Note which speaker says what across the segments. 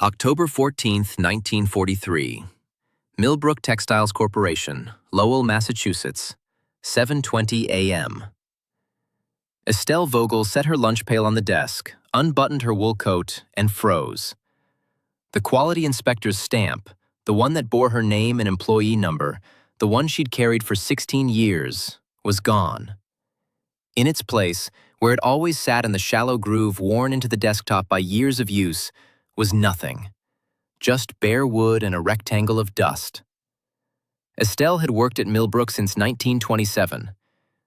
Speaker 1: October 14, 1943. Millbrook Textiles Corporation, Lowell, Massachusetts, 7:20 a.m. Estelle Vogel set her lunch pail on the desk, unbuttoned her wool coat, and froze. The quality inspector's stamp, the one that bore her name and employee number, the one she'd carried for 16 years, was gone. In its place, where it always sat in the shallow groove worn into the desktop by years of use, was nothing. Just bare wood and a rectangle of dust. Estelle had worked at Millbrook since 1927.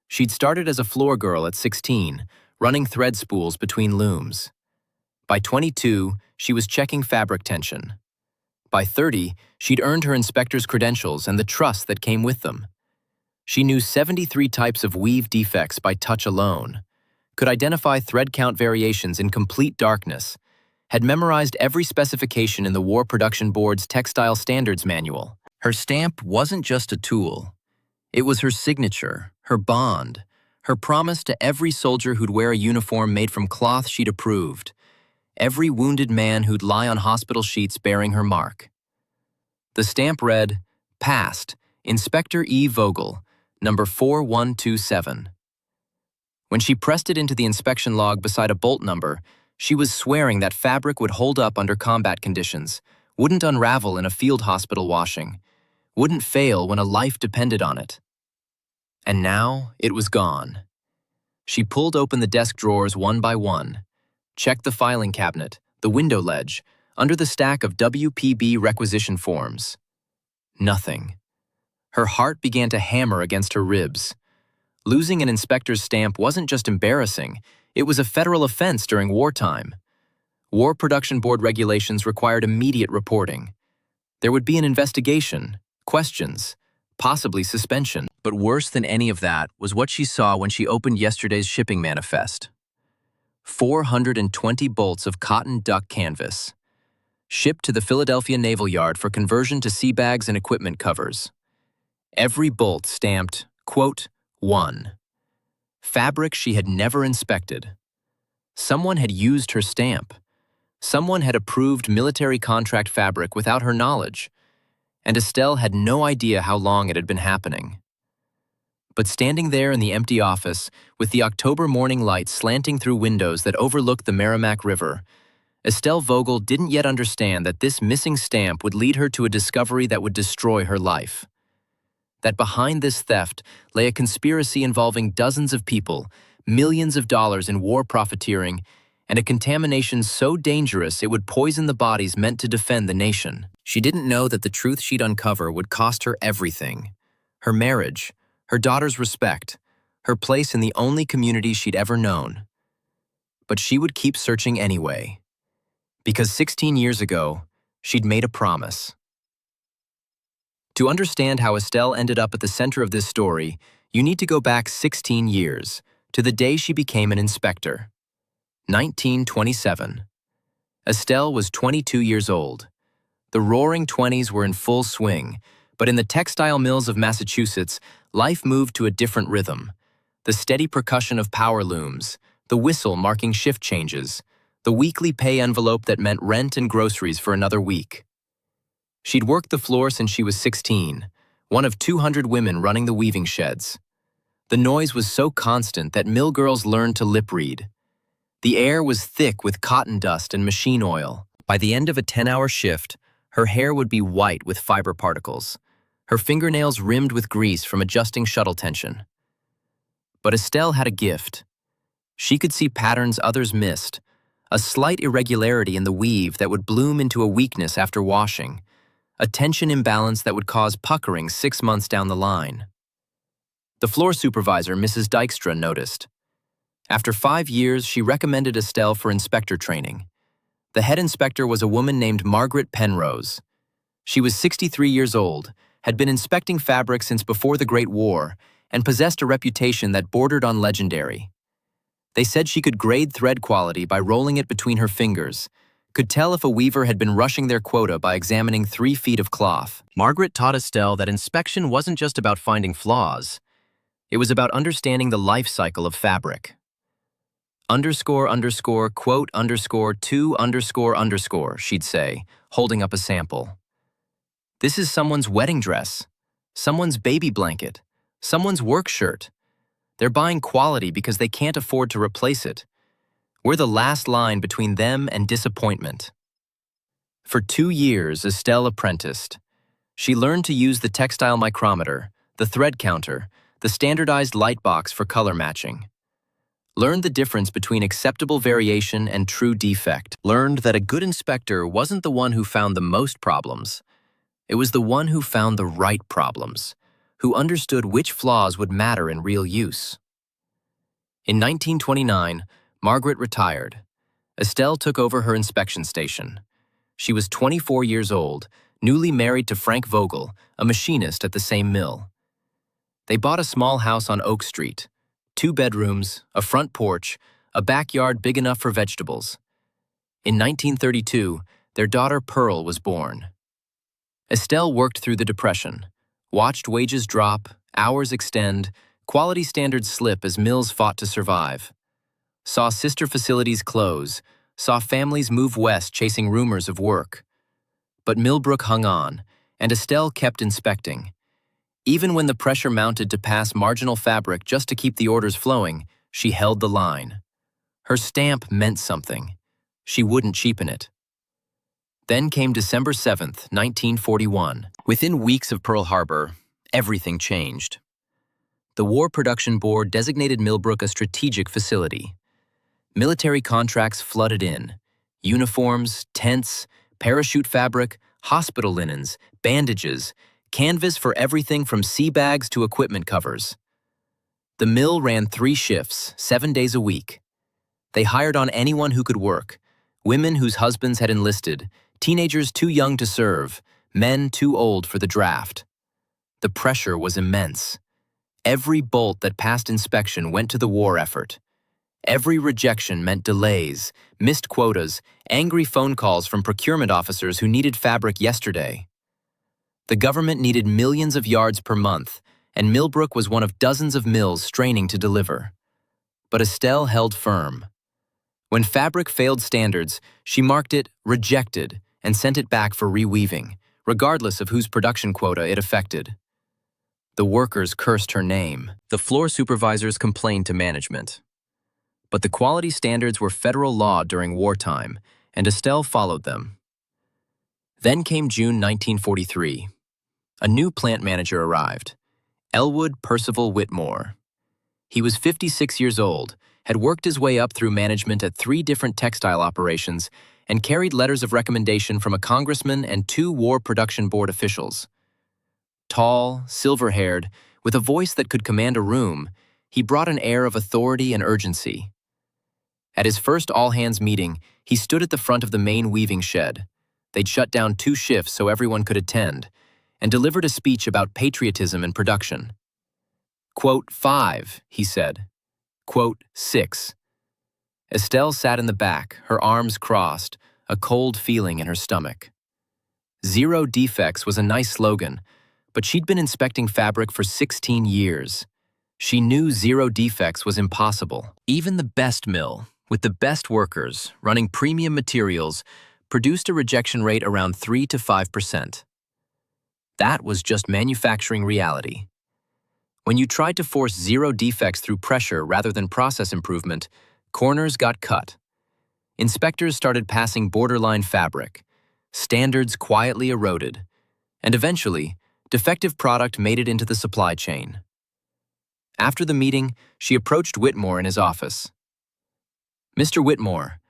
Speaker 1: She'd started as a floor girl at 16, running thread spools between looms. By 22, she was checking fabric tension. By 30, she'd earned her inspector's credentials and the trust that came with them. She knew 73 types of weave defects by touch alone, could identify thread count variations in complete darkness, had memorized every specification in the War Production Board's Textile Standards Manual. Her stamp wasn't just a tool. It was her signature, her bond, her promise to every soldier who'd wear a uniform made from cloth she'd approved, every wounded man who'd lie on hospital sheets bearing her mark. The stamp read, "Passed, Inspector E. Vogel, number 4127. When she pressed it into the inspection log beside a bolt number, she was swearing that fabric would hold up under combat conditions, wouldn't unravel in a field hospital washing, wouldn't fail when a life depended on it. And now it was gone. She pulled open the desk drawers one by one, checked the filing cabinet, the window ledge, under the stack of WPB requisition forms. Nothing. Her heart began to hammer against her ribs. Losing an inspector's stamp wasn't just embarrassing, it was a federal offense during wartime. War Production Board regulations required immediate reporting. There would be an investigation, questions, possibly suspension. But worse than any of that was what she saw when she opened yesterday's shipping manifest. 420 bolts of cotton duck canvas, shipped to the Philadelphia Naval Yard for conversion to sea bags and equipment covers. Every bolt stamped, quote, 1. Fabric she had never inspected. Someone had used her stamp. Someone had approved military contract fabric without her knowledge, and Estelle had no idea how long it had been happening. But standing there in the empty office, with the October morning light slanting through windows that overlooked the Merrimack River, Estelle Vogel didn't yet understand that this missing stamp would lead her to a discovery that would destroy her life. That behind this theft lay a conspiracy involving dozens of people, millions of dollars in war profiteering, and a contamination so dangerous it would poison the bodies meant to defend the nation. She didn't know that the truth she'd uncover would cost her everything: her marriage, her daughter's respect, her place in the only community she'd ever known. But she would keep searching anyway, because 16 years ago, she'd made a promise. To understand how Estelle ended up at the center of this story, you need to go back 16 years, to the day she became an inspector. 1927. Estelle was 22 years old. The roaring 20s were in full swing, but in the textile mills of Massachusetts, life moved to a different rhythm. The steady percussion of power looms, the whistle marking shift changes, the weekly pay envelope that meant rent and groceries for another week. She'd worked the floor since she was 16, one of 200 women running the weaving sheds. The noise was so constant that mill girls learned to lip read. The air was thick with cotton dust and machine oil. By the end of a 10-hour shift, her hair would be white with fiber particles, her fingernails rimmed with grease from adjusting shuttle tension. But Estelle had a gift. She could see patterns others missed, a slight irregularity in the weave that would bloom into a weakness after washing, a tension imbalance that would cause puckering 6 months down the line. The floor supervisor, Mrs. Dykstra, noticed. After 5 years, she recommended Estelle for inspector training. The head inspector was a woman named Margaret Penrose. She was 63 years old, had been inspecting fabric since before the Great War, and possessed a reputation that bordered on legendary. They said she could grade thread quality by rolling it between her fingers, could tell if a weaver had been rushing their quota by examining 3 feet of cloth. Margaret taught Estelle that inspection wasn't just about finding flaws. It was about understanding the life cycle of fabric. Underscore, underscore, quote, underscore, two, underscore, underscore, she'd say, holding up a sample. This is someone's wedding dress, someone's baby blanket, someone's work shirt. They're buying quality because they can't afford to replace it. We're the last line between them and disappointment. For 2 years, Estelle apprenticed. She learned to use the textile micrometer, the thread counter, the standardized light box for color matching. Learned the difference between acceptable variation and true defect. Learned that a good inspector wasn't the one who found the most problems. It was the one who found the right problems, who understood which flaws would matter in real use. In 1929, Margaret retired. Estelle took over her inspection station. She was 24 years old, newly married to Frank Vogel, a machinist at the same mill. They bought a small house on Oak Street, 2 bedrooms, a front porch, a backyard big enough for vegetables. In 1932, their daughter Pearl was born. Estelle worked through the Depression, watched wages drop, hours extend, quality standards slip as mills fought to survive. Saw sister facilities close, saw families move west chasing rumors of work. But Millbrook hung on, and Estelle kept inspecting. Even when the pressure mounted to pass marginal fabric just to keep the orders flowing, she held the line. Her stamp meant something. She wouldn't cheapen it. Then came December 7th, 1941. Within weeks of Pearl Harbor, everything changed. The War Production Board designated Millbrook a strategic facility. Military contracts flooded in. Uniforms, tents, parachute fabric, hospital linens, bandages, canvas for everything from sea bags to equipment covers. The mill ran 3 shifts, 7 days a week. They hired on anyone who could work, women whose husbands had enlisted, teenagers too young to serve, men too old for the draft. The pressure was immense. Every bolt that passed inspection went to the war effort. Every rejection meant delays, missed quotas, angry phone calls from procurement officers who needed fabric yesterday. The government needed millions of yards per month, and Millbrook was one of dozens of mills straining to deliver. But Estelle held firm. When fabric failed standards, she marked it rejected and sent it back for reweaving, regardless of whose production quota it affected. The workers cursed her name. The floor supervisors complained to management. But the quality standards were federal law during wartime, and Estelle followed them. Then came June 1943. A new plant manager arrived, Elwood Percival Whitmore. He was 56 years old, had worked his way up through management at 3 different textile operations, and carried letters of recommendation from a congressman and 2 War Production Board officials. Tall, silver-haired, with a voice that could command a room, he brought an air of authority and urgency. At his first all-hands meeting, he stood at the front of the main weaving shed. They'd shut down 2 shifts so everyone could attend, and delivered a speech about patriotism and production. Quote, 5, he said. Quote, 6. Estelle sat in the back, her arms crossed, a cold feeling in her stomach. 0 defects was a nice slogan, but she'd been inspecting fabric for 16 years. She knew 0 defects was impossible. Even the best mill, with the best workers, running premium materials, produced a rejection rate around 3 to 5%. That was just manufacturing reality. When you tried to force 0 defects through pressure rather than process improvement, corners got cut. Inspectors started passing borderline fabric. Standards quietly eroded. And eventually, defective product made it into the supply chain. After the meeting, she approached Whitmore in his office. Mr. Whitmore,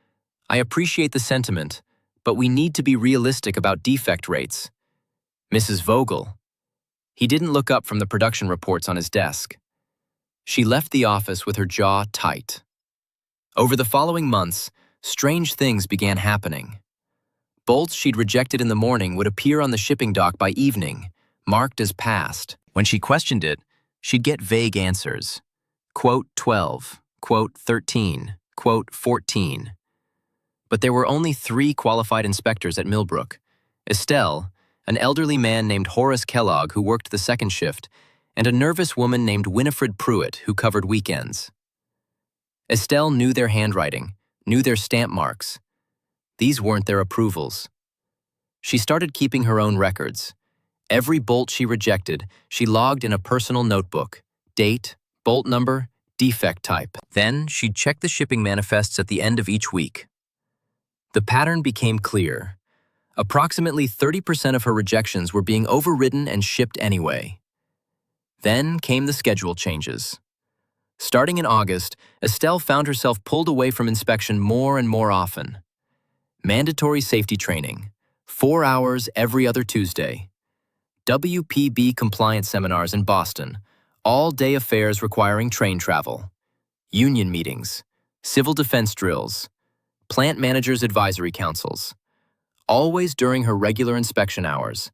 Speaker 1: I appreciate the sentiment, but we need to be realistic about defect rates. Mrs. Vogel. He didn't look up from the production reports on his desk. She left the office with her jaw tight. Over the following months, strange things began happening. Bolts she'd rejected in the morning would appear on the shipping dock by evening, marked as passed. When she questioned it, she'd get vague answers. Quote 12, quote 13, quote 14. But there were only 3 qualified inspectors at Millbrook: Estelle, an elderly man named Horace Kellogg who worked the 2nd shift, and a nervous woman named Winifred Pruitt who covered weekends. Estelle knew their handwriting, knew their stamp marks. These weren't their approvals. She started keeping her own records. Every bolt she rejected, she logged in a personal notebook: date, bolt number, defect type. Then she'd check the shipping manifests at the end of each week. The pattern became clear. Approximately 30% of her rejections were being overridden and shipped anyway. Then came the schedule changes. Starting in August, Estelle found herself pulled away from inspection more and more often. Mandatory safety training, 4 hours every other Tuesday. WPB compliance seminars in Boston, all-day affairs requiring train travel. Union meetings, civil defense drills, plant managers' advisory councils. Always during her regular inspection hours,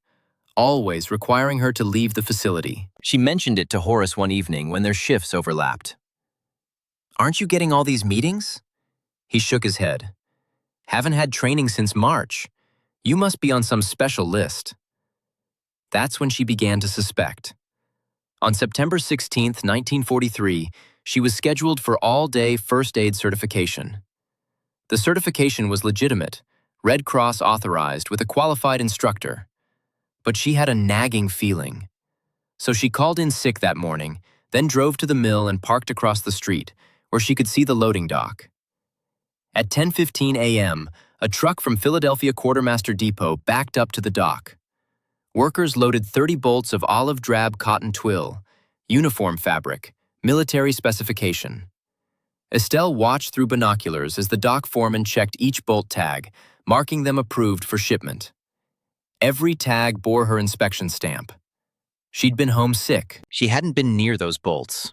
Speaker 1: always requiring her to leave the facility. She mentioned it to Horace one evening when their shifts overlapped. "Aren't you getting all these meetings?" He shook his head. "Haven't had training since March. You must be on some special list." That's when she began to suspect. On September 16, 1943, she was scheduled for all-day first aid certification. The certification was legitimate, Red Cross authorized with a qualified instructor. But she had a nagging feeling. So she called in sick that morning, then drove to the mill and parked across the street, where she could see the loading dock. At 10:15 a.m., a truck from Philadelphia Quartermaster Depot backed up to the dock. Workers loaded 30 bolts of olive drab cotton twill, uniform fabric, military specification. Estelle watched through binoculars as the dock foreman checked each bolt tag, marking them approved for shipment. Every tag bore her inspection stamp. She'd been home sick. She hadn't been near those bolts.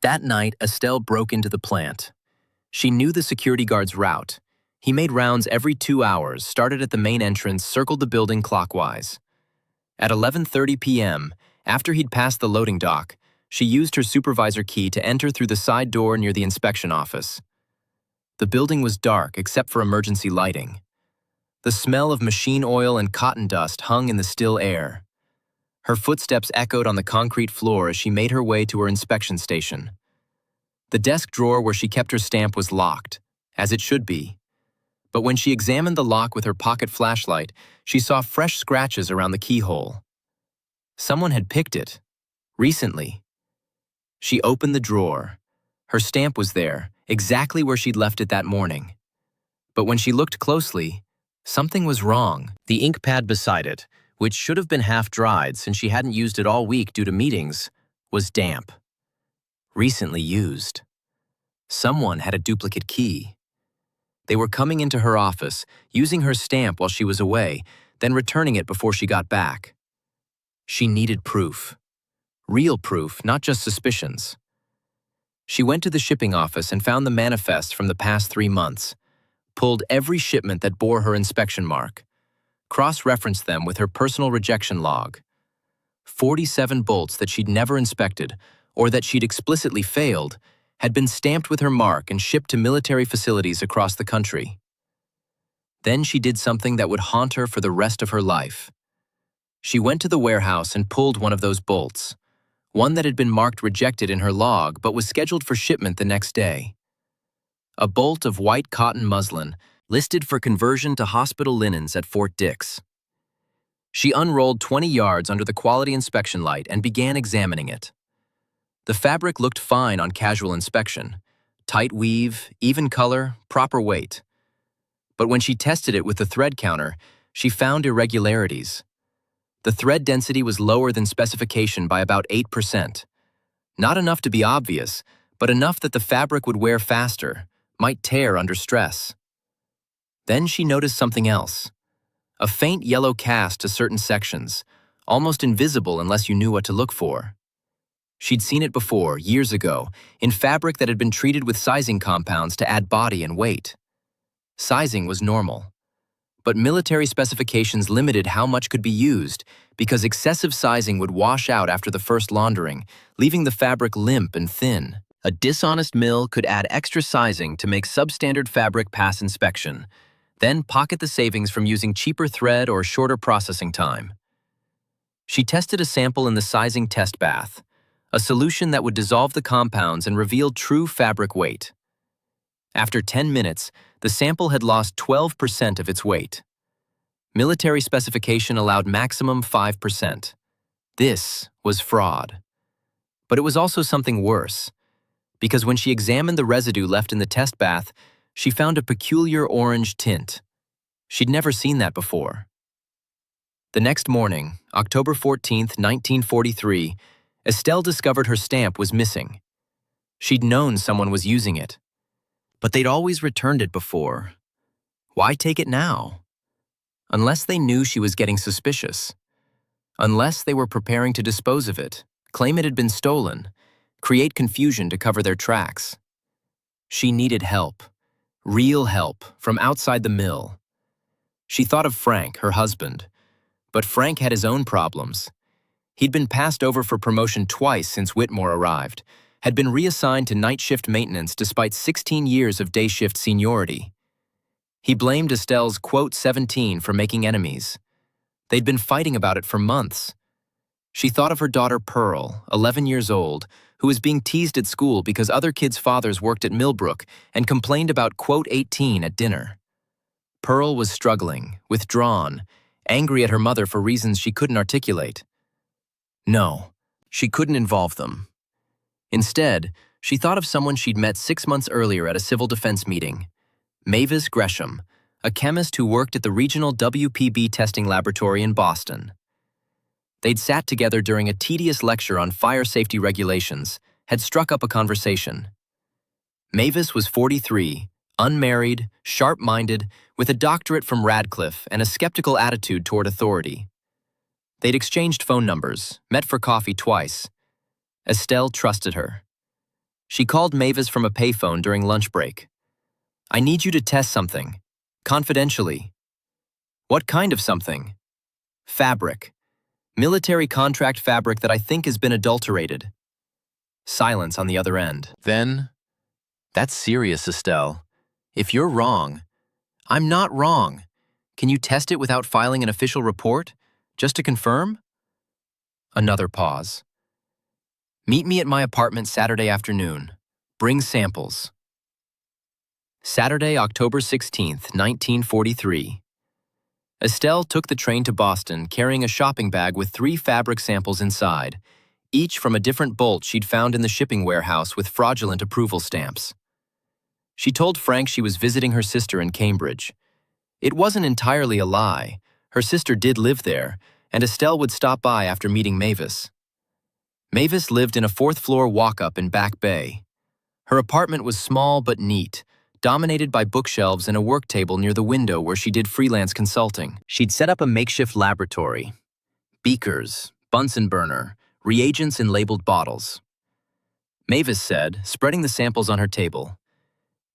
Speaker 1: That night, Estelle broke into the plant. She knew the security guard's route. He made rounds every 2 hours, started at the main entrance, circled the building clockwise. At 11:30 p.m., after he'd passed the loading dock, she used her supervisor key to enter through the side door near the inspection office. The building was dark except for emergency lighting. The smell of machine oil and cotton dust hung in the still air. Her footsteps echoed on the concrete floor as she made her way to her inspection station. The desk drawer where she kept her stamp was locked, as it should be. But when she examined the lock with her pocket flashlight, she saw fresh scratches around the keyhole. Someone had picked it, recently. She opened the drawer. Her stamp was there, exactly where she'd left it that morning. But when she looked closely, something was wrong. The ink pad beside it, which should have been half-dried since she hadn't used it all week due to meetings, was damp. Recently used. Someone had a duplicate key. They were coming into her office, using her stamp while she was away, then returning it before she got back. She needed proof. Real proof, not just suspicions. She went to the shipping office and found the manifests from the past 3 months, pulled every shipment that bore her inspection mark, cross-referenced them with her personal rejection log. 47 bolts that she'd never inspected, or that she'd explicitly failed, had been stamped with her mark and shipped to military facilities across the country. Then she did something that would haunt her for the rest of her life. She went to the warehouse and pulled one of those bolts, one that had been marked rejected in her log but was scheduled for shipment the next day. A bolt of white cotton muslin, listed for conversion to hospital linens at Fort Dix. She unrolled 20 yards under the quality inspection light and began examining it. The fabric looked fine on casual inspection. Tight weave, even color, proper weight. But when she tested it with the thread counter, she found irregularities. The thread density was lower than specification by about 8%. Not enough to be obvious, but enough that the fabric would wear faster, might tear under stress. Then she noticed something else. A faint yellow cast to certain sections, almost invisible unless you knew what to look for. She'd seen it before, years ago, in fabric that had been treated with sizing compounds to add body and weight. Sizing was normal. But military specifications limited how much could be used because excessive sizing would wash out after the first laundering, leaving the fabric limp and thin. A dishonest mill could add extra sizing to make substandard fabric pass inspection, then pocket the savings from using cheaper thread or shorter processing time. She tested a sample in the sizing test bath, a solution that would dissolve the compounds and reveal true fabric weight. After 10 minutes, the sample had lost 12% of its weight. Military specification allowed maximum 5%. This was fraud. But it was also something worse, because when she examined the residue left in the test bath, she found a peculiar orange tint. She'd never seen that before. The next morning, October 14, 1943, Estelle discovered her stamp was missing. She'd known someone was using it, but they'd always returned it before. Why take it now? Unless they knew she was getting suspicious. Unless they were preparing to dispose of it, claim it had been stolen, create confusion to cover their tracks. She needed help, real help, from outside the mill. She thought of Frank, her husband, but Frank had his own problems. He'd been passed over for promotion twice since Whitmore arrived, had been reassigned to night shift maintenance despite 16 years of day shift seniority. He blamed Estelle's quote 17 for making enemies. They'd been fighting about it for months. She thought of her daughter Pearl, 11 years old, who was being teased at school because other kids' fathers worked at Millbrook and complained about quote 18 at dinner. Pearl was struggling, withdrawn, angry at her mother for reasons she couldn't articulate. No, she couldn't involve them. Instead, she thought of someone she'd met 6 months earlier at a civil defense meeting. Mavis Gresham, a chemist who worked at the regional WPB testing laboratory in Boston. They'd sat together during a tedious lecture on fire safety regulations, had struck up a conversation. Mavis was 43, unmarried, sharp-minded, with a doctorate from Radcliffe and a skeptical attitude toward authority. They'd exchanged phone numbers, met for coffee twice. Estelle trusted her. She called Mavis from a payphone during lunch break. "I need you to test something. Confidentially." "What kind of something?" "Fabric. Military contract fabric that I think has been adulterated." Silence on the other end. Then, "That's serious, Estelle. If you're wrong..." "I'm not wrong. Can you test it without filing an official report, just to confirm?" Another pause. "Meet me at my apartment Saturday afternoon. Bring samples." Saturday, October 16, 1943. Estelle took the train to Boston carrying a shopping bag with 3 fabric samples inside, each from a different bolt she'd found in the shipping warehouse with fraudulent approval stamps. She told Frank she was visiting her sister in Cambridge. It wasn't entirely a lie. Her sister did live there, and Estelle would stop by after meeting Mavis. Mavis lived in a 4th-floor walk-up in Back Bay. Her apartment was small but neat, dominated by bookshelves and a work table near the window where she did freelance consulting. She'd set up a makeshift laboratory. Beakers, Bunsen burner, reagents in labeled bottles. Mavis said, spreading the samples on her table.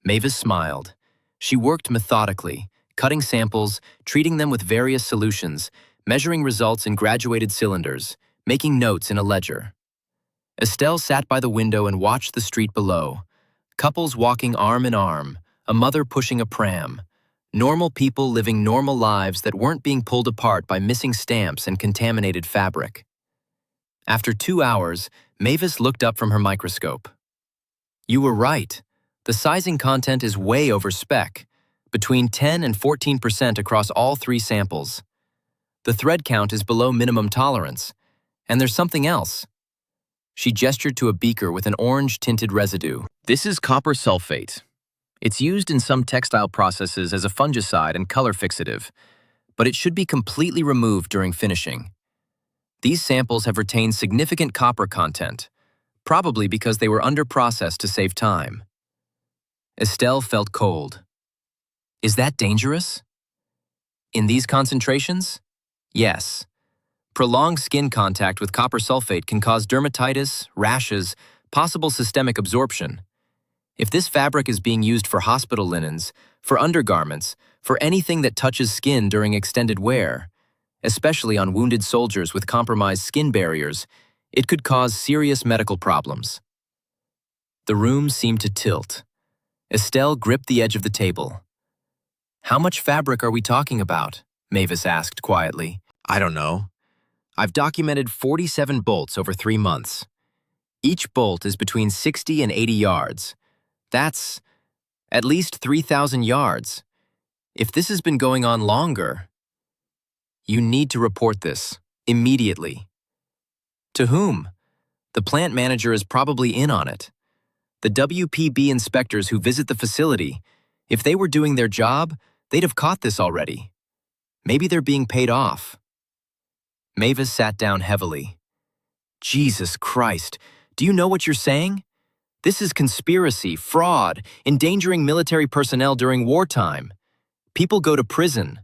Speaker 1: Mavis smiled. She worked methodically, cutting samples, treating them with various solutions, measuring results in graduated cylinders, making notes in a ledger. Estelle sat by the window and watched the street below. Couples walking arm in arm, a mother pushing a pram, normal people living normal lives that weren't being pulled apart by missing stamps and contaminated fabric. After 2 hours, Mavis looked up from her microscope. "You were right. The sizing content is way over spec, between 10 and 14% across all 3 samples. The thread count is below minimum tolerance, and there's something else." She gestured to a beaker with an orange-tinted residue. "This is copper sulfate. It's used in some textile processes as a fungicide and color fixative, but it should be completely removed during finishing. These samples have retained significant copper content, probably because they were under-processed to save time." Estelle felt cold. "Is that dangerous?" "In these concentrations? Yes. Prolonged skin contact with copper sulfate can cause dermatitis, rashes, possible systemic absorption. If this fabric is being used for hospital linens, for undergarments, for anything that touches skin during extended wear, especially on wounded soldiers with compromised skin barriers, it could cause serious medical problems." The room seemed to tilt. Estelle gripped the edge of the table. "How much fabric are we talking about?" Mavis asked quietly. "I don't know. I've documented 47 bolts over 3 months. Each bolt is between 60 and 80 yards. That's at least 3,000 yards. If this has been going on longer, you need to report this immediately. To whom? The plant manager is probably in on it. The WPB inspectors who visit the facility, if they were doing their job, they'd have caught this already. Maybe they're being paid off. Mavis sat down heavily. Jesus Christ, do you know what you're saying? This is conspiracy, fraud, endangering military personnel during wartime. People go to prison.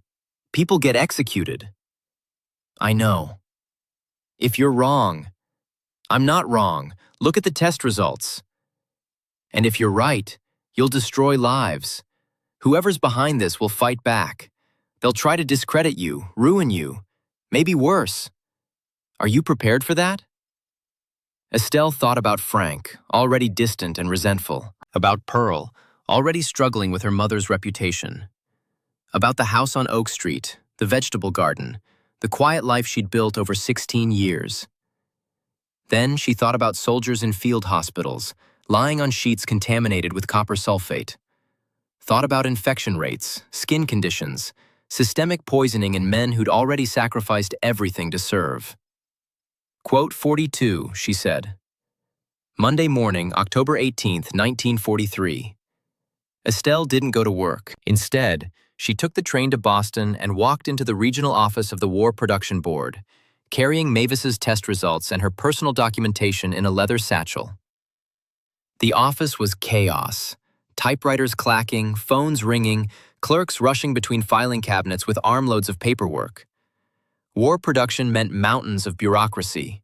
Speaker 1: People get executed. I know. If you're wrong, I'm not wrong. Look at the test results. And if you're right, you'll destroy lives. Whoever's behind this will fight back. They'll try to discredit you, ruin you, maybe worse. Are you prepared for that? Estelle thought about Frank, already distant and resentful, about Pearl, already struggling with her mother's reputation, about the house on Oak Street, the vegetable garden, the quiet life she'd built over 16 years. Then she thought about soldiers in field hospitals, lying on sheets contaminated with copper sulfate. Thought about infection rates, skin conditions, systemic poisoning in men who'd already sacrificed everything to serve. Quote 42, she said. Monday morning, October 18th, 1943. Estelle didn't go to work. Instead, she took the train to Boston and walked into the regional office of the War Production Board, carrying Mavis's test results and her personal documentation in a leather satchel. The office was chaos. Typewriters clacking, phones ringing, clerks rushing between filing cabinets with armloads of paperwork. War production meant mountains of bureaucracy.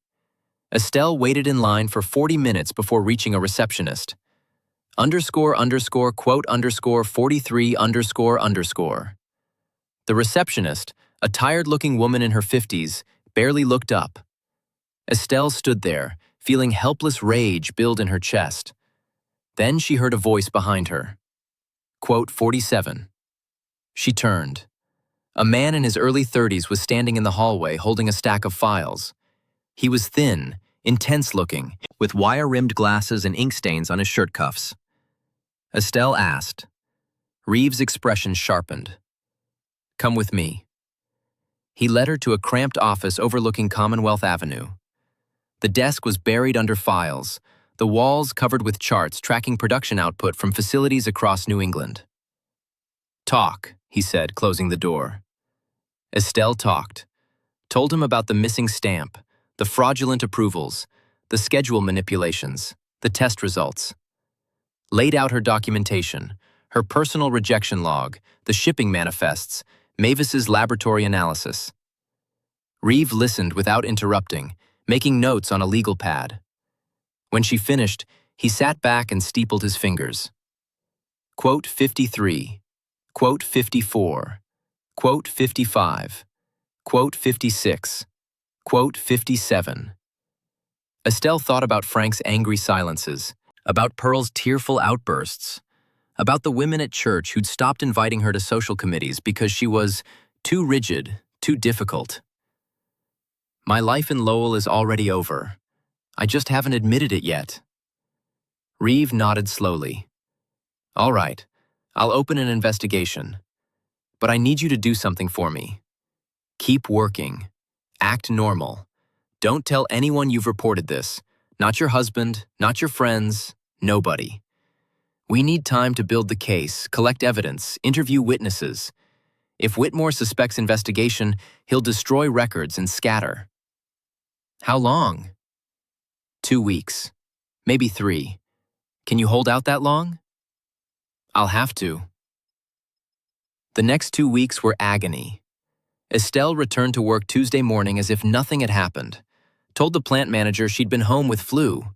Speaker 1: Estelle waited in line for 40 minutes before reaching a receptionist. __quote _43 __. The receptionist, a tired-looking woman in her 50s, barely looked up. Estelle stood there, feeling helpless rage build in her chest. Then she heard a voice behind her. Quote 47. She turned. A man in his early 30s was standing in the hallway holding a stack of files. He was thin, intense-looking, with wire-rimmed glasses and ink stains on his shirt cuffs. Estelle asked. Reeves' expression sharpened. Come with me. He led her to a cramped office overlooking Commonwealth Avenue. The desk was buried under files, the walls covered with charts tracking production output from facilities across New England. Talk, he said, closing the door. Estelle talked, told him about the missing stamp, the fraudulent approvals, the schedule manipulations, the test results. Laid out her documentation, her personal rejection log, the shipping manifests, Mavis's laboratory analysis. Reeve listened without interrupting, making notes on a legal pad. When she finished, he sat back and steepled his fingers. Quote 53, quote 54, quote 55, quote 56, quote 57. Estelle thought about Frank's angry silences, about Pearl's tearful outbursts, about the women at church who'd stopped inviting her to social committees because she was too rigid, too difficult. My life in Lowell is already over. I just haven't admitted it yet. Reeve nodded slowly. All right, I'll open an investigation. But I need you to do something for me. Keep working. Act normal. Don't tell anyone you've reported this. Not your husband, not your friends, nobody. We need time to build the case, collect evidence, interview witnesses. If Whitmore suspects investigation, he'll destroy records and scatter. How long? 2 weeks. Maybe 3. Can you hold out that long? I'll have to. The next 2 weeks were agony. Estelle returned to work Tuesday morning as if nothing had happened, told the plant manager she'd been home with flu,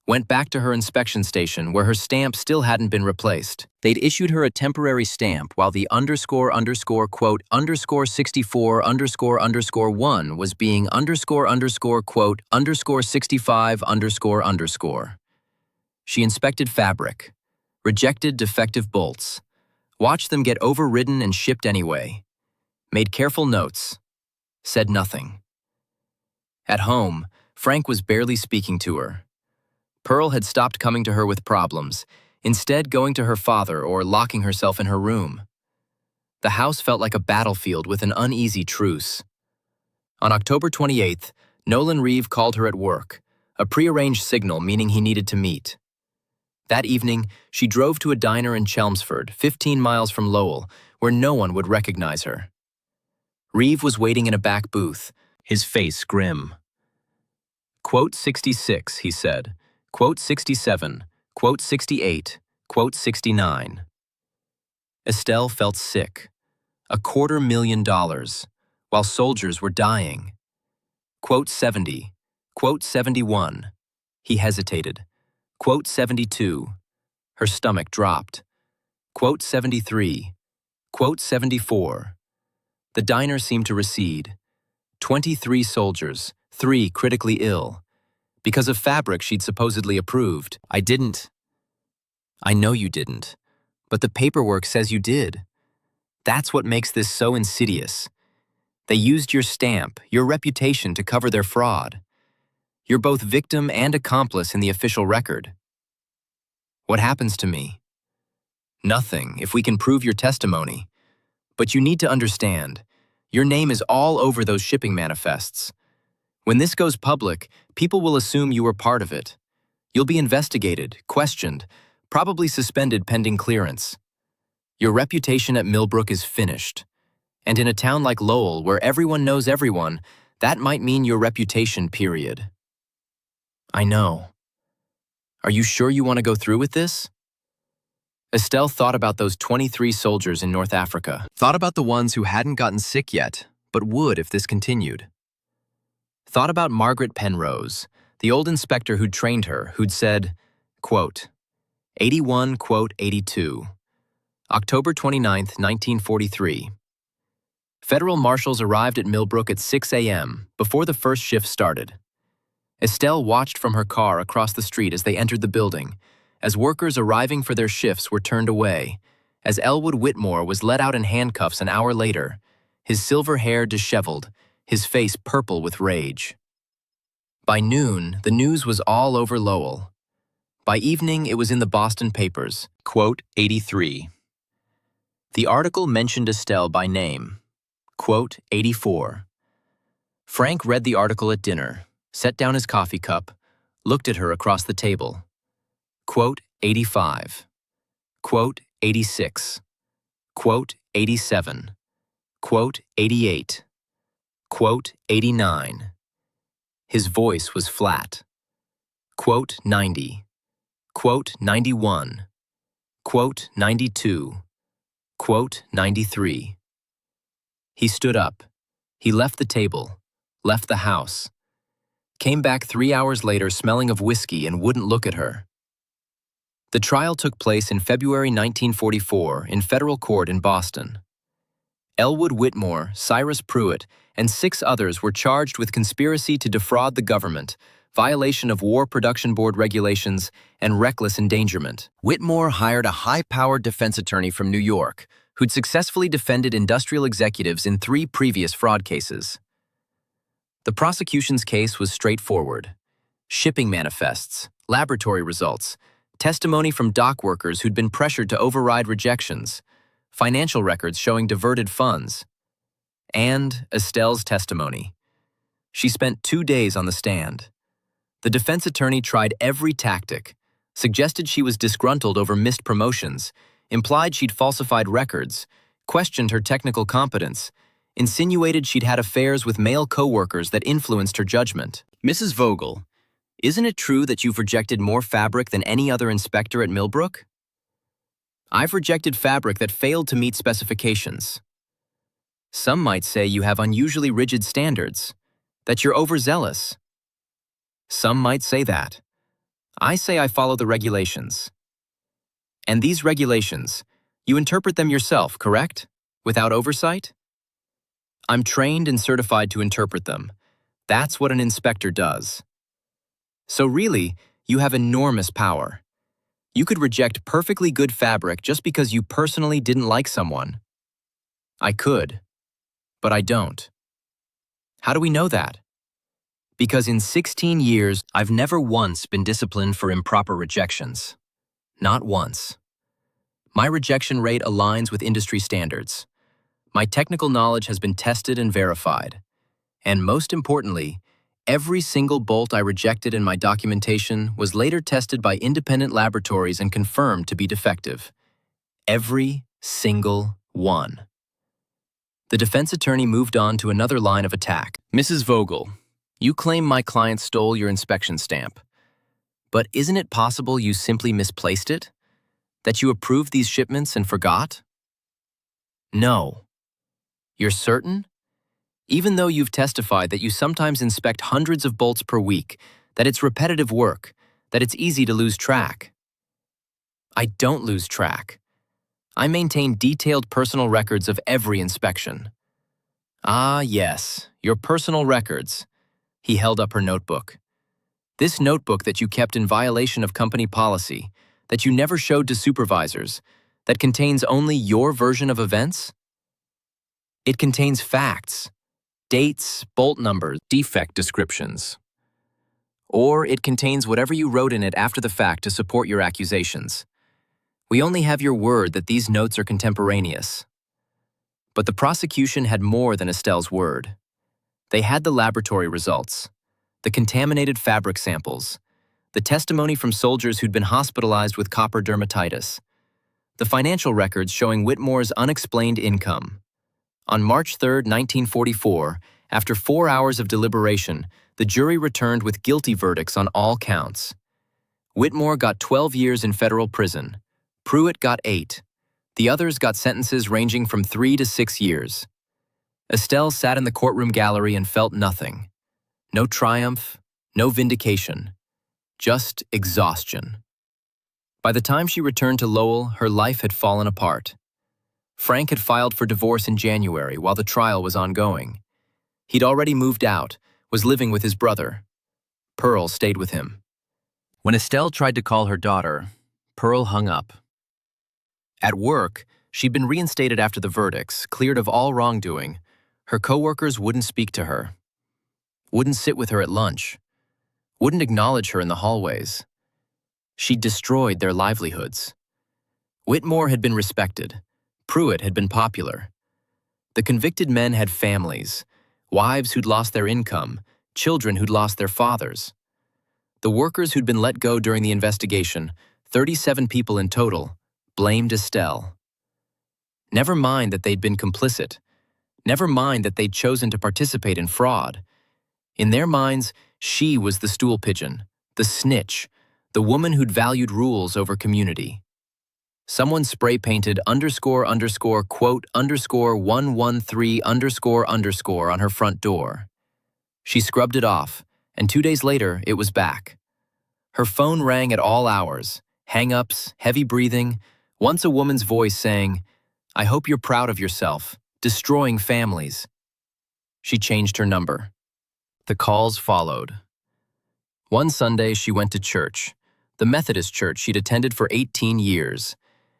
Speaker 1: went back to her inspection station where her stamp still hadn't been replaced. They'd issued her a temporary stamp while the __quote _64 was being _quote _65 _. She inspected fabric, rejected defective bolts, watched them get overridden and shipped anyway, made careful notes, said nothing. At home, Frank was barely speaking to her. Pearl had stopped coming to her with problems, instead going to her father or locking herself in her room. The house felt like a battlefield with an uneasy truce. On October 28th, Nolan Reeve called her at work, a prearranged signal meaning he needed to meet. That evening, she drove to a diner in Chelmsford, 15 miles from Lowell, where no one would recognize her. Reeve was waiting in a back booth, his face grim. Quote 66, he said. Quote 67. Quote 68. Quote 69. Estelle felt sick. $250,000, while soldiers were dying. Quote 70. Quote 71. He hesitated. Quote 72. Her stomach dropped. Quote 73. Quote 74. The diner seemed to recede. 23 soldiers, 3 critically ill. Because of fabric she'd supposedly approved. I didn't. I know you didn't. But the paperwork says you did. That's what makes this so insidious. They used your stamp, your reputation to cover their fraud. You're both victim and accomplice in the official record. What happens to me? Nothing, if we can prove your testimony. But you need to understand, your name is all over those shipping manifests. When this goes public, people will assume you were part of it. You'll be investigated, questioned, probably suspended pending clearance. Your reputation at Millbrook is finished. And in a town like Lowell, where everyone knows everyone, that might mean your reputation, period. I know. Are you sure you want to go through with this? Estelle thought about those 23 soldiers in North Africa. Thought about the ones who hadn't gotten sick yet, but would if this continued. Thought about Margaret Penrose, the old inspector who'd trained her, who'd said, quote, 81, quote, 82. October 29th, 1943. Federal marshals arrived at Millbrook at 6 a.m., before the first shift started. Estelle watched from her car across the street as they entered the building, as workers arriving for their shifts were turned away, as Elwood Whitmore was let out in handcuffs an hour later, his silver hair disheveled, his face purple with rage. By noon, the news was all over Lowell. By evening, it was in the Boston papers. Quote 83. The article mentioned Estelle by name. Quote 84. Frank read the article at dinner, set down his coffee cup, looked at her across the table. Quote 85. Quote 86. Quote 87. Quote 88. Quote 89. His voice was flat. Quote 90. Quote 91. Quote 92. Quote 93. He stood up. He left the table, left the house. Came back 3 hours later smelling of whiskey and wouldn't look at her. The trial took place in February 1944 in federal court in Boston. Elwood Whitmore, Cyrus Pruitt, and 6 others were charged with conspiracy to defraud the government, violation of War Production Board regulations, and reckless endangerment. Whitmore hired a high-powered defense attorney from New York, who'd successfully defended industrial executives in 3 previous fraud cases. The prosecution's case was straightforward. Shipping manifests, laboratory results, testimony from dock workers who'd been pressured to override rejections, financial records showing diverted funds, and Estelle's testimony. She spent 2 days on the stand. The defense attorney tried every tactic, suggested she was disgruntled over missed promotions, implied she'd falsified records, questioned her technical competence, insinuated she'd had affairs with male co-workers that influenced her judgment. Mrs. Vogel, isn't it true that you've rejected more fabric than any other inspector at Millbrook? I've rejected fabric that failed to meet specifications. Some might say you have unusually rigid standards, that you're overzealous. Some might say that. I say I follow the regulations. And these regulations, you interpret them yourself, correct? Without oversight? I'm trained and certified to interpret them. That's what an inspector does. So really, you have enormous power. You could reject perfectly good fabric just because you personally didn't like someone. I could, but I don't. How do we know that? Because in 16 years, I've never once been disciplined for improper rejections. Not once. My rejection rate aligns with industry standards. My technical knowledge has been tested and verified. And most importantly, every single bolt I rejected in my documentation was later tested by independent laboratories and confirmed to be defective. Every single one. The defense attorney moved on to another line of attack. Mrs. Vogel, you claim my client stole your inspection stamp. But isn't it possible you simply misplaced it? That you approved these shipments and forgot? No. You're certain? Even though you've testified that you sometimes inspect hundreds of bolts per week, that it's repetitive work, that it's easy to lose track. I don't lose track. I maintain detailed personal records of every inspection. Ah, yes, your personal records. He held up her notebook. This notebook that you kept in violation of company policy, that you never showed to supervisors, that contains only your version of events? It contains facts, dates, bolt numbers, defect descriptions. Or it contains whatever you wrote in it after the fact to support your accusations. We only have your word that these notes are contemporaneous. But the prosecution had more than Estelle's word. They had the laboratory results, the contaminated fabric samples, the testimony from soldiers who'd been hospitalized with copper dermatitis, the financial records showing Whitmore's unexplained income. On March 3, 1944, after 4 hours of deliberation, the jury returned with guilty verdicts on all counts. Whitmore got 12 years in federal prison. Pruitt got 8. The others got sentences ranging from 3 to 6 years. Estelle sat in the courtroom gallery and felt nothing. No triumph, no vindication. Just exhaustion. By the time she returned to Lowell, her life had fallen apart. Frank had filed for divorce in January while the trial was ongoing. He'd already moved out, was living with his brother. Pearl stayed with him. When Estelle tried to call her daughter, Pearl hung up. At work, she'd been reinstated after the verdicts, cleared of all wrongdoing. Her coworkers wouldn't speak to her, wouldn't sit with her at lunch, wouldn't acknowledge her in the hallways. She'd destroyed their livelihoods. Whitmore had been respected. Pruitt had been popular. The convicted men had families, wives who'd lost their income, children who'd lost their fathers. The workers who'd been let go during the investigation, 37 people in total, blamed Estelle. Never mind that they'd been complicit. Never mind that they'd chosen to participate in fraud. In their minds, she was the stool pigeon, the snitch, the woman who'd valued rules over community. Someone spray-painted __quote _113 _ on her front door. She scrubbed it off, and 2 days later, it was back. Her phone rang at all hours, hang-ups, heavy breathing, once a woman's voice saying, "I hope you're proud of yourself, destroying families." She changed her number. The calls followed. One Sunday, she went to church, the Methodist church she'd attended for 18 years,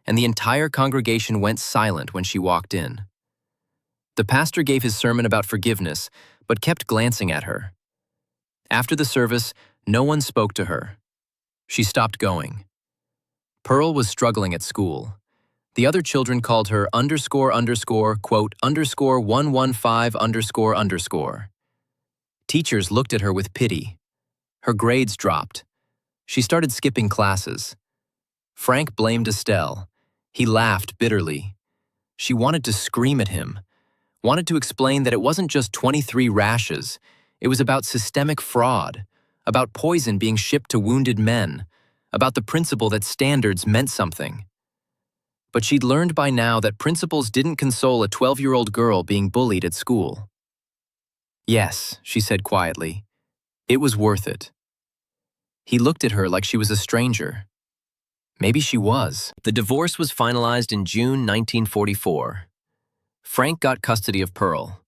Speaker 1: and the entire congregation went silent when she walked in. The pastor gave his sermon about forgiveness, but kept glancing at her. After the service, no one spoke to her. She stopped going. Pearl was struggling at school. The other children called her __quote _115 __. Teachers looked at her with pity. Her grades dropped. She started skipping classes. Frank blamed Estelle. He laughed bitterly. She wanted to scream at him, wanted to explain that it wasn't just 23 rashes. It was about systemic fraud, about poison being shipped to wounded men, about the principle that standards meant something. But she'd learned by now that principles didn't console a 12-year-old girl being bullied at school. "Yes," she said quietly, "it was worth it." He looked at her like she was a stranger. Maybe she was. The divorce was finalized in June 1944. Frank got custody of Pearl.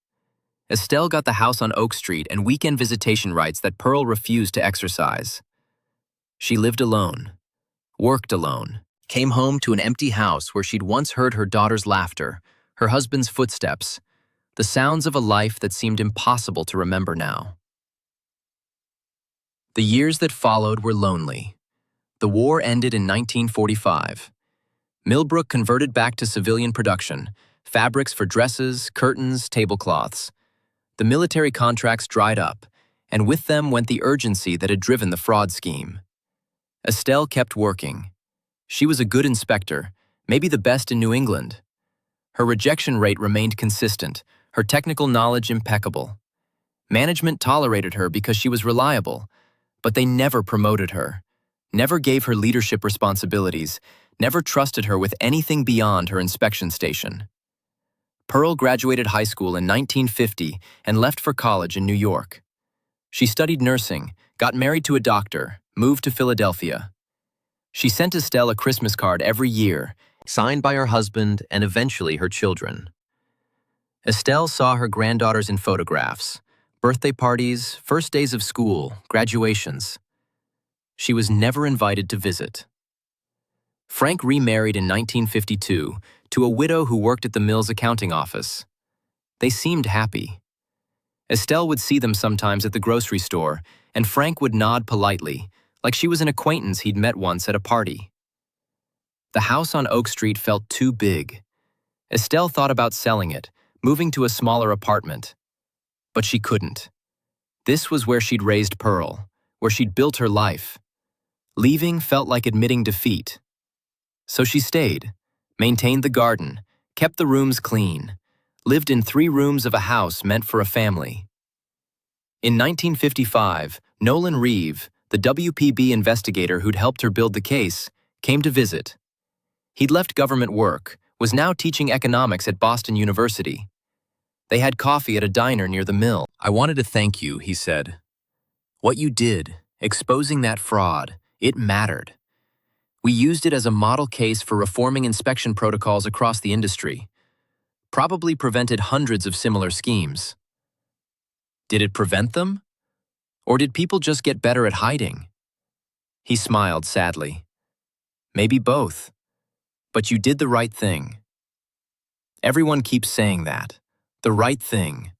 Speaker 1: Estelle got the house on Oak Street and weekend visitation rights that Pearl refused to exercise. She lived alone, worked alone, came home to an empty house where she'd once heard her daughter's laughter, her husband's footsteps, the sounds of a life that seemed impossible to remember now. The years that followed were lonely. The war ended in 1945. Millbrook converted back to civilian production, fabrics for dresses, curtains, tablecloths. The military contracts dried up, and with them went the urgency that had driven the fraud scheme. Estelle kept working. She was a good inspector, maybe the best in New England. Her rejection rate remained consistent, her technical knowledge impeccable. Management tolerated her because she was reliable, but they never promoted her, never gave her leadership responsibilities, never trusted her with anything beyond her inspection station. Pearl graduated high school in 1950 and left for college in New York. She studied nursing, got married to a doctor, moved to Philadelphia. She sent Estelle a Christmas card every year, signed by her husband and eventually her children. Estelle saw her granddaughters in photographs, birthday parties, first days of school, graduations. She was never invited to visit. Frank remarried in 1952 to a widow who worked at the mill's accounting office. They seemed happy. Estelle would see them sometimes at the grocery store, and Frank would nod politely, like she was an acquaintance he'd met once at a party. The house on Oak Street felt too big. Estelle thought about selling it, moving to a smaller apartment. But she couldn't. This was where she'd raised Pearl, where she'd built her life. Leaving felt like admitting defeat. So she stayed, maintained the garden, kept the rooms clean, lived in 3 rooms of a house meant for a family. In 1955, Nolan Reeve, the WPB investigator who'd helped her build the case, came to visit. He'd left government work, was now teaching economics at Boston University. They had coffee at a diner near the mill. "I wanted to thank you," he said. "What you did, exposing that fraud, it mattered. We used it as a model case for reforming inspection protocols across the industry. Probably prevented hundreds of similar schemes." Did it prevent them? Or did people just get better at hiding? He smiled sadly. Maybe both. But you did the right thing. Everyone keeps saying that. The right thing.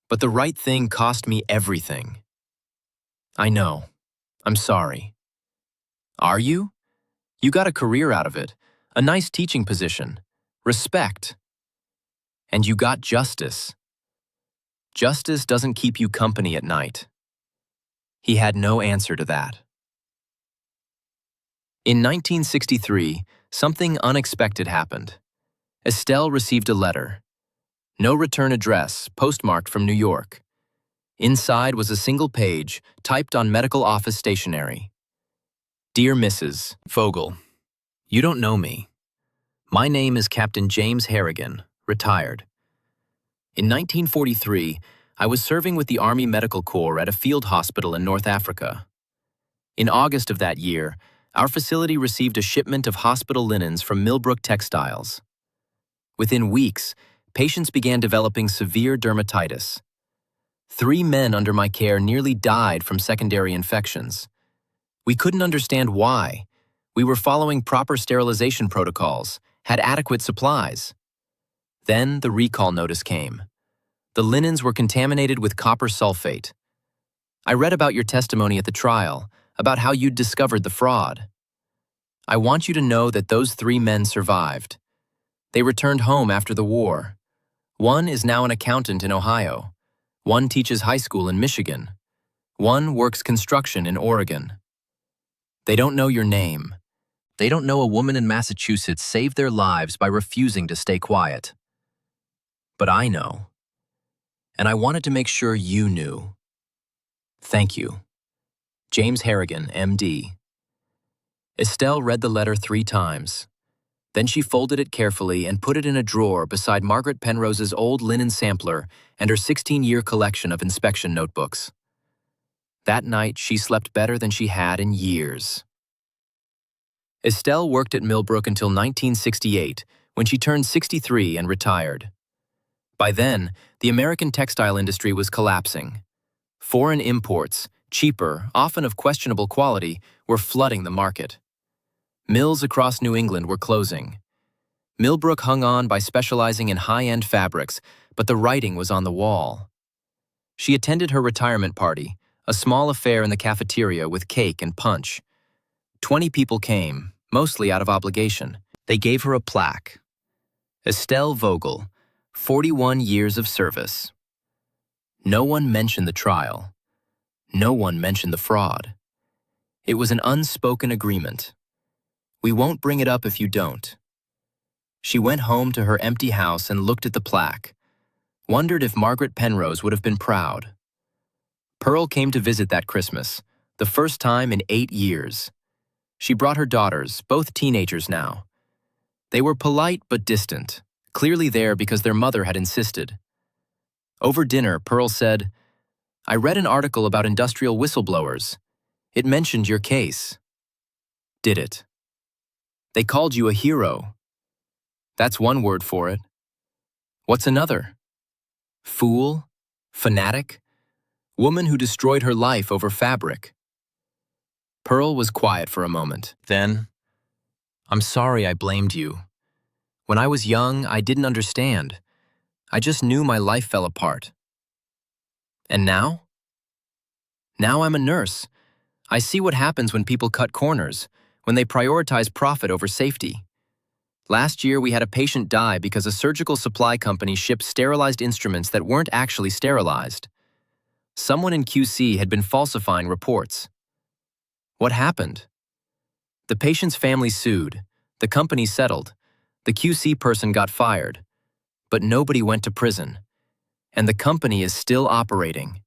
Speaker 1: But the right thing cost me everything. I know. I'm sorry. Are you? You got a career out of it, a nice teaching position, respect. And you got justice. Justice doesn't keep you company at night. He had no answer to that. In 1963, something unexpected happened. Estelle received a letter. No return address, postmarked from New York. Inside was a single page, typed on medical office stationery. Dear Mrs. Vogel, you don't know me. My name is Captain James Harrigan, retired. In 1943, I was serving with the Army Medical Corps at a field hospital in North Africa. In August of that year, our facility received a shipment of hospital linens from Millbrook Textiles. Within weeks, patients began developing severe dermatitis. 3 men under my care nearly died from secondary infections. We couldn't understand why. We were following proper sterilization protocols, had adequate supplies. Then the recall notice came. The linens were contaminated with copper sulfate. I read about your testimony at the trial, about how you'd discovered the fraud. I want you to know that those 3 men survived. They returned home after the war. One is now an accountant in Ohio. One teaches high school in Michigan. One works construction in Oregon. They don't know your name. They don't know a woman in Massachusetts saved their lives by refusing to stay quiet. But I know. And I wanted to make sure you knew. Thank you. James Harrigan, M.D. Estelle read the letter 3 times. Then she folded it carefully and put it in a drawer beside Margaret Penrose's old linen sampler and her 16-year collection of inspection notebooks. That night, she slept better than she had in years. Estelle worked at Millbrook until 1968, when she turned 63 and retired. By then, the American textile industry was collapsing. Foreign imports, cheaper, often of questionable quality, were flooding the market. Mills across New England were closing. Millbrook hung on by specializing in high-end fabrics, but the writing was on the wall. She attended her retirement party, a small affair in the cafeteria with cake and punch. 20 people came, mostly out of obligation. They gave her a plaque. Estelle Vogel, 41 years of service. No one mentioned the trial. No one mentioned the fraud. It was an unspoken agreement. We won't bring it up if you don't. She went home to her empty house and looked at the plaque, wondered if Margaret Penrose would have been proud. Pearl came to visit that Christmas, the first time in 8 years. She brought her daughters, both teenagers now. They were polite but distant, clearly there because their mother had insisted. Over dinner, Pearl said, "I read an article about industrial whistleblowers. It mentioned your case." Did it? They called you a hero. That's one word for it. What's another? Fool? Fanatic? Woman who destroyed her life over fabric. Pearl was quiet for a moment. Then, "I'm sorry I blamed you. When I was young, I didn't understand. I just knew my life fell apart. And now? Now I'm a nurse. I see what happens when people cut corners, when they prioritize profit over safety. Last year, we had a patient die because a surgical supply company shipped sterilized instruments that weren't actually sterilized. Someone in QC had been falsifying reports. What happened? The patient's family sued, the company settled, the QC person got fired, but nobody went to prison, and the company is still operating."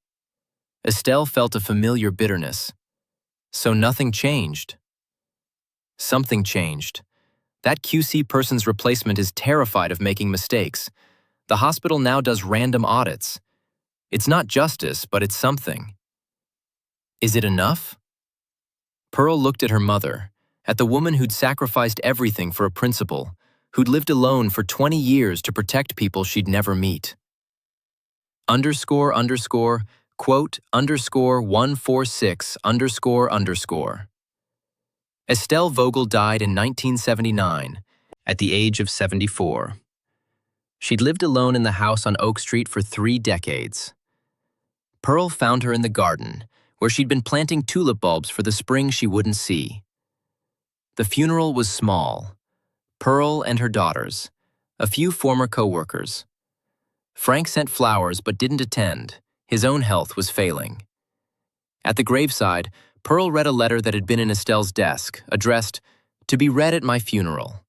Speaker 1: Estelle felt a familiar bitterness. So nothing changed. Something changed. That QC person's replacement is terrified of making mistakes. The hospital now does random audits. It's not justice, but it's something. Is it enough? Pearl looked at her mother, at the woman who'd sacrificed everything for a principle, who'd lived alone for 20 years to protect people she'd never meet. Quote, _146 __. Estelle Vogel died in 1979, at the age of 74. She'd lived alone in the house on Oak Street for 3 decades. Pearl found her in the garden, where she'd been planting tulip bulbs for the spring she wouldn't see. The funeral was small. Pearl and her daughters, a few former co-workers. Frank sent flowers but didn't attend. His own health was failing. At the graveside, Pearl read a letter that had been in Estelle's desk, addressed, "To be read at my funeral.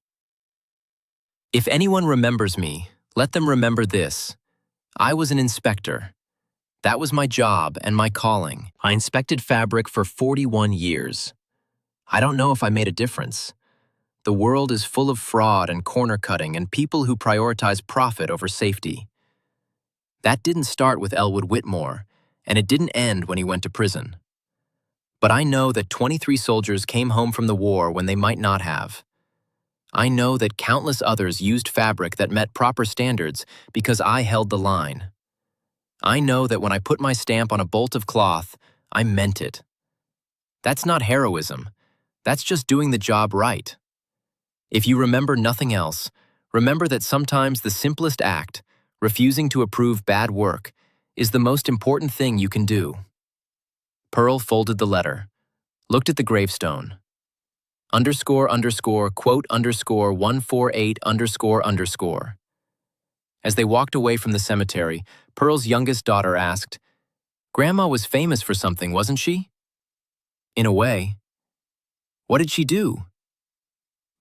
Speaker 1: If anyone remembers me, let them remember this. I was an inspector. That was my job and my calling. I inspected fabric for 41 years. I don't know if I made a difference. The world is full of fraud and corner cutting and people who prioritize profit over safety. That didn't start with Elwood Whitmore, and it didn't end when he went to prison. But I know that 23 soldiers came home from the war when they might not have. I know that countless others used fabric that met proper standards because I held the line. I know that when I put my stamp on a bolt of cloth, I meant it. That's not heroism. That's just doing the job right. If you remember nothing else, remember that sometimes the simplest act, refusing to approve bad work, is the most important thing you can do." Pearl folded the letter, looked at the gravestone. __, quote, _148 __. As they walked away from the cemetery, Pearl's youngest daughter asked, "Grandma was famous for something, wasn't she?" "In a way." "What did she do?"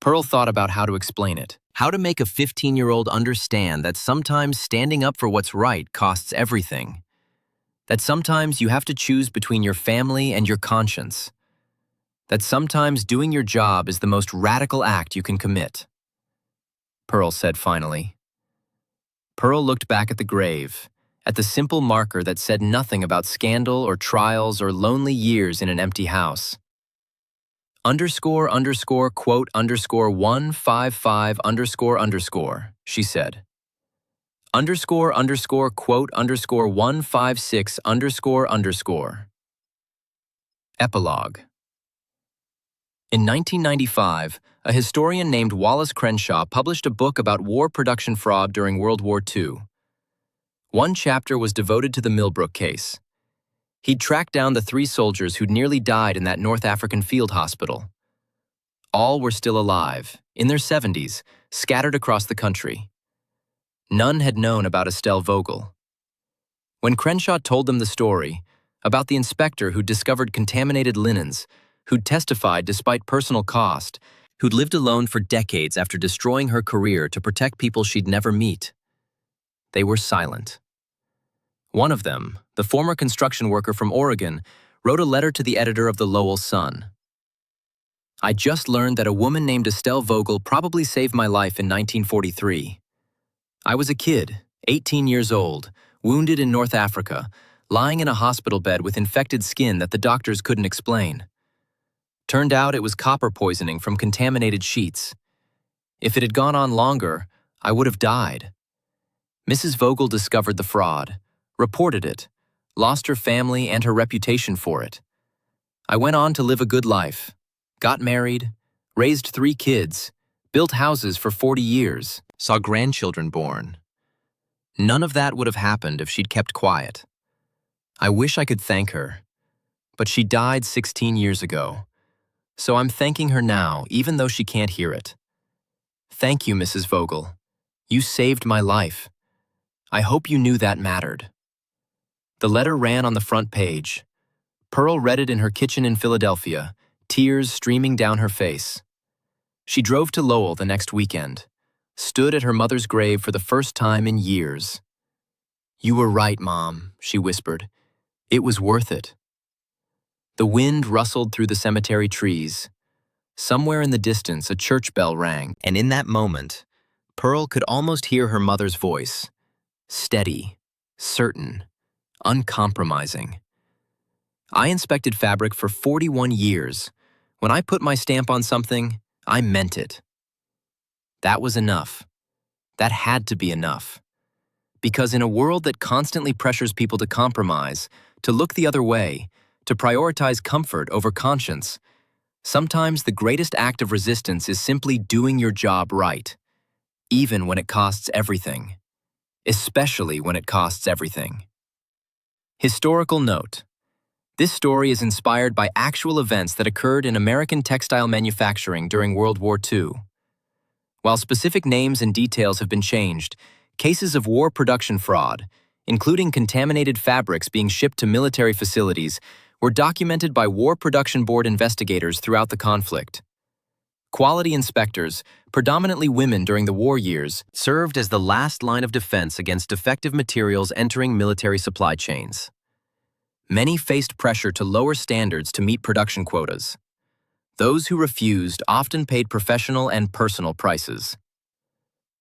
Speaker 1: Pearl thought about how to explain it, how to make a 15-year-old understand that sometimes standing up for what's right costs everything. That sometimes you have to choose between your family and your conscience. That sometimes doing your job is the most radical act you can commit. Pearl said finally. Pearl looked back at the grave, at the simple marker that said nothing about scandal or trials or lonely years in an empty house. __, quote, _155 __, she said. __, quote, _156 __. Epilogue. In 1995, a historian named Wallace Crenshaw published a book about war production fraud during World War II. One chapter was devoted to the Millbrook case. He'd tracked down the 3 soldiers who'd nearly died in that North African field hospital. All were still alive, in their 70s, scattered across the country. None had known about Estelle Vogel. When Crenshaw told them the story, about the inspector who'd discovered contaminated linens, who'd testified despite personal cost, who'd lived alone for decades after destroying her career to protect people she'd never meet, they were silent. One of them, the former construction worker from Oregon, wrote a letter to the editor of the Lowell Sun. "I just learned that a woman named Estelle Vogel probably saved my life in 1943. I was a kid, 18 years old, wounded in North Africa, lying in a hospital bed with infected skin that the doctors couldn't explain. Turned out it was copper poisoning from contaminated sheets. If it had gone on longer, I would have died." Mrs. Vogel discovered the fraud, reported it, lost her family and her reputation for it. "I went on to live a good life, got married, raised 3 kids, built houses for 40 years, saw grandchildren born. None of that would have happened if she'd kept quiet. I wish I could thank her, but she died 16 years ago, so I'm thanking her now even though she can't hear it. Thank you, Mrs. Vogel. You saved my life. I hope you knew that mattered." The letter ran on the front page. Pearl read it in her kitchen in Philadelphia, tears streaming down her face. She drove to Lowell the next weekend, stood at her mother's grave for the first time in years. "You were right, Mom," she whispered. "It was worth it." The wind rustled through the cemetery trees. Somewhere in the distance, a church bell rang, and in that moment, Pearl could almost hear her mother's voice, steady, certain, uncompromising. "I inspected fabric for 41 years. When I put my stamp on something, I meant it." That was enough. That had to be enough. Because in a world that constantly pressures people to compromise, to look the other way, to prioritize comfort over conscience, sometimes the greatest act of resistance is simply doing your job right, even when it costs everything. Especially when it costs everything. Historical note. This story is inspired by actual events that occurred in American textile manufacturing during World War II. While specific names and details have been changed, cases of war production fraud, including contaminated fabrics being shipped to military facilities, were documented by War Production Board investigators throughout the conflict. Quality inspectors, predominantly women during the war years, served as the last line of defense against defective materials entering military supply chains. Many faced pressure to lower standards to meet production quotas. Those who refused often paid professional and personal prices.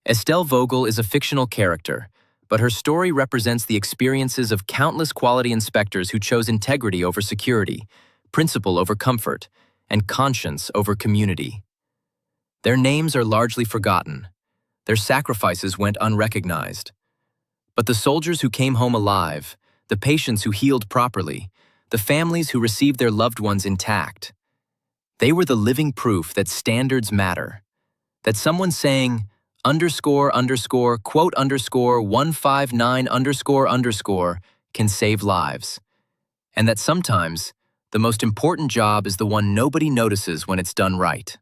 Speaker 1: Estelle Vogel is a fictional character, but her story represents the experiences of countless quality inspectors who chose integrity over security, principle over comfort, and conscience over community. Their names are largely forgotten. Their sacrifices went unrecognized. But the soldiers who came home alive, the patients who healed properly, the families who received their loved ones intact, they were the living proof that standards matter, that someone saying, quote 159 can save lives, and that sometimes the most important job is the one nobody notices when it's done right.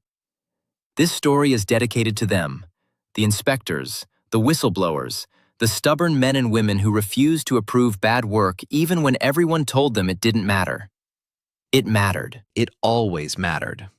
Speaker 1: This story is dedicated to them, the inspectors, the whistleblowers, the stubborn men and women who refused to approve bad work even when everyone told them it didn't matter. It mattered. It always mattered.